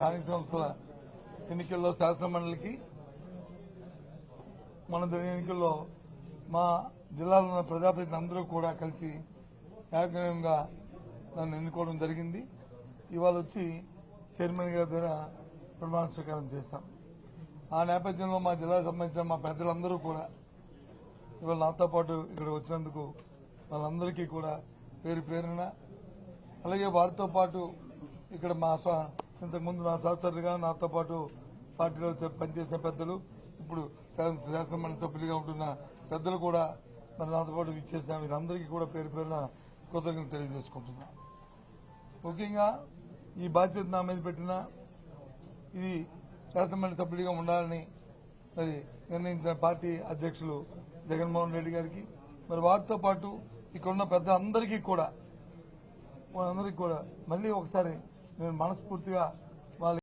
స్థానిక సంస్థల ఎన్నికల్లో శాసనమండలికి మన ఎన్నికల్లో మా జిల్లాలో ఉన్న ప్రజాప్రతినిధులు అందరూ కూడా కలిసి ఏకగ్రీవంగా నన్ను ఎన్నుకోవడం జరిగింది. ఇవాళ వచ్చి చైర్మన్ గారి దగ్గర ప్రమాణ స్వీకారం చేశాం. ఆ నేపథ్యంలో మా జిల్లాకు సంబంధించిన మా పెద్దలందరూ కూడా ఇవాళ నాతో పాటు ఇక్కడ వచ్చినందుకు వాళ్ళందరికీ కూడా పేరు పేరున, అలాగే వారితో పాటు ఇక్కడ మా ఇంతకుముందు నా సహచరులుగా నాతో పాటు పార్టీలో పనిచేసిన పెద్దలు, ఇప్పుడు శాసనమండలి సభ్యులుగా ఉంటున్న పెద్దలు కూడా మరి నాతో పాటు ఇచ్చేసిన వీరందరికీ కూడా పేరు పేరున కృతజ్ఞతలు తెలియజేసుకుంటున్నా. ముఖ్యంగా ఈ బాధ్యత నా మీద పెట్టిన ఇది శాసనమండలి సభ్యుడిగా ఉండాలని మరి నిర్ణయించిన పార్టీ అధ్యక్షులు జగన్మోహన్ రెడ్డి గారికి, మరి వారితో పాటు ఇక్కడున్న పెద్దలందరికీ కూడా మళ్ళీ ఒకసారి నేను మనస్ఫూర్తిగా